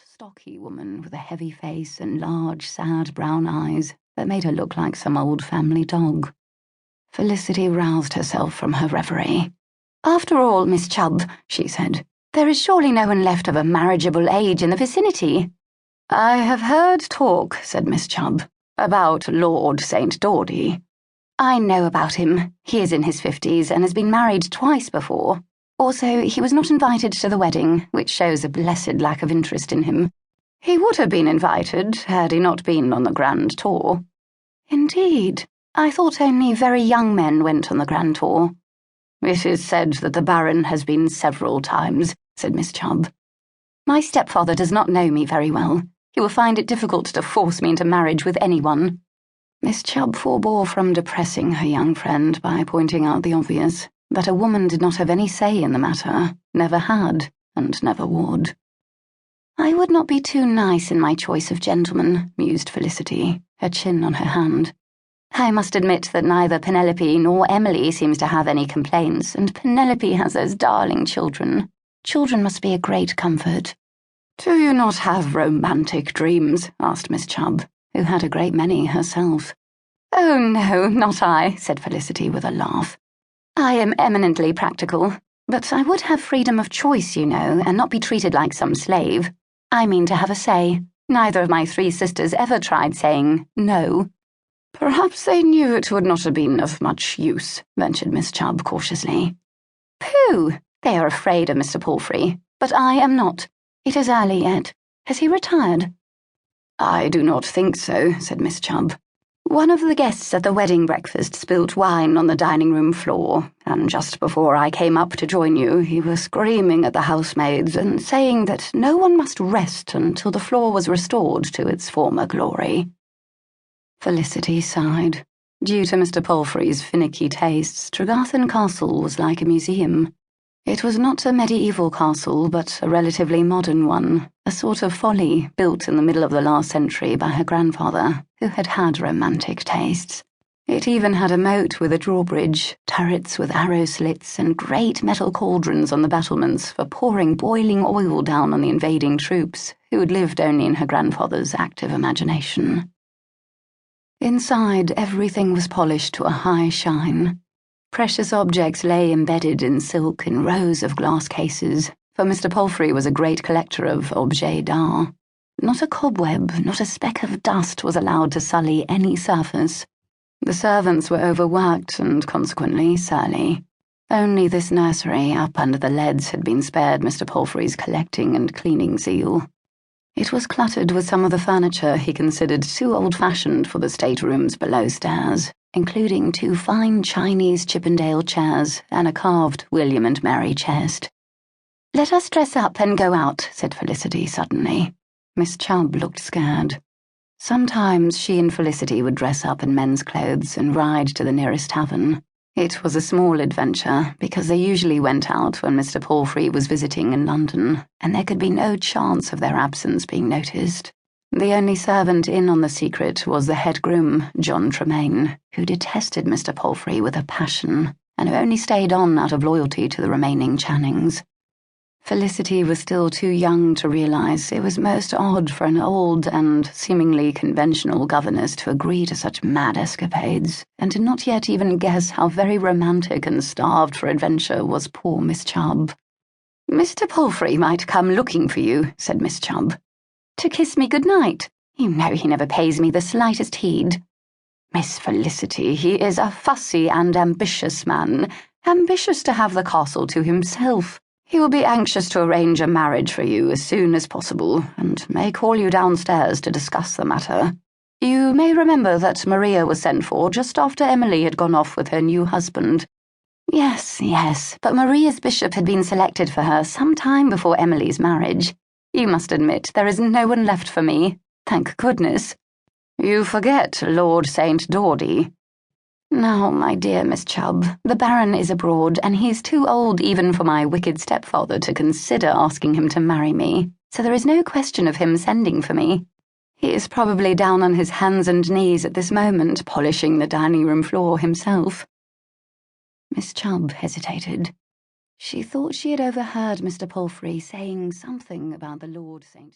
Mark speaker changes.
Speaker 1: stocky woman with a heavy face and large, sad brown eyes that made her look like some old family dog. Felicity roused herself from her reverie. "After all, Miss Chubb," she said, "there is surely no one left of a marriageable age in the vicinity." "I have heard talk," said Miss Chubb, "about Lord St. Dordy." "I know about him. He is in his 50s and has been married twice before. Also, he was not invited to the wedding, which shows a blessed lack of interest in him. He would have been invited had he not been on the grand tour." "Indeed. I thought only very young men went on the grand tour." "It is said that the Baron has been several times," said Miss Chubb. "My stepfather does not know me very well. He will find it difficult to force me into marriage with anyone." Miss Chubb forbore from depressing her young friend by pointing out the obvious, that a woman did not have any say in the matter, never had, and never would. "I would not be too nice in my choice of gentlemen," mused Felicity, her chin on her hand. "I must admit that neither Penelope nor Emily seems to have any complaints, and Penelope has those darling children. Children must be a great comfort." "Do you not have romantic dreams?" asked Miss Chubb, who had a great many herself. "Oh, no, not I," said Felicity with a laugh. "I am eminently practical, but I would have freedom of choice, you know, and not be treated like some slave. I mean to have a say. Neither of my 3 sisters ever tried saying no." "Perhaps they knew it would not have been of much use," ventured Miss Chubb cautiously. "Pooh! They are afraid of Mr. Palfrey, but I am not. It is early yet. Has he retired?" "I do not think so," said Miss Chubb. "One of the guests at the wedding breakfast spilt wine on the dining-room floor, and just before I came up to join you, he was screaming at the housemaids and saying that no one must rest until the floor was restored to its former glory." Felicity sighed. Due to Mr. Palfrey's finicky tastes, Tregarthen Castle was like a museum. It was not a medieval castle, but a relatively modern one, a sort of folly built in the middle of the last century by her grandfather, who had had romantic tastes. It even had a moat with a drawbridge, turrets with arrow slits, and great metal cauldrons on the battlements for pouring boiling oil down on the invading troops, who had lived only in her grandfather's active imagination. Inside, everything was polished to a high shine. Precious objects lay embedded in silk in rows of glass cases, for Mr. Palfrey was a great collector of objets d'art. Not a cobweb, not a speck of dust was allowed to sully any surface. The servants were overworked and consequently surly. Only this nursery up under the leads had been spared Mr. Palfrey's collecting and cleaning zeal. It was cluttered with some of the furniture he considered too old-fashioned for the staterooms below stairs, including 2 fine Chinese Chippendale chairs and a carved William and Mary chest. "Let us dress up and go out," said Felicity suddenly. Miss Chubb looked scared. Sometimes she and Felicity would dress up in men's clothes and ride to the nearest tavern. It was a small adventure, because they usually went out when Mr. Palfrey was visiting in London, and there could be no chance of their absence being noticed. The only servant in on the secret was the head groom, John Tremaine, who detested Mr. Palfrey with a passion, and who only stayed on out of loyalty to the remaining Channings. Felicity was still too young to realize it was most odd for an old and seemingly conventional governess to agree to such mad escapades, and did not yet even guess how very romantic and starved for adventure was poor Miss Chubb. "Mr. Palfrey might come looking for you," said Miss Chubb. "To kiss me good night. You know he never pays me the slightest heed." "Miss Felicity, he is a fussy and ambitious man, ambitious to have the castle to himself. He will be anxious to arrange a marriage for you as soon as possible, and may call you downstairs to discuss the matter. You may remember that Maria was sent for just after Emily had gone off with her new husband." Yes, but Maria's bishop had been selected for her some time before Emily's marriage. You must admit there is no one left for me, thank goodness." "You forget Lord St. Dordy." "Now, my dear Miss Chubb, the Baron is abroad, and he's too old even for my wicked stepfather to consider asking him to marry me, so there is no question of him sending for me. He is probably down on his hands and knees at this moment, polishing the dining-room floor himself." Miss Chubb hesitated. She thought she had overheard Mr. Palfrey saying something about the Lord St.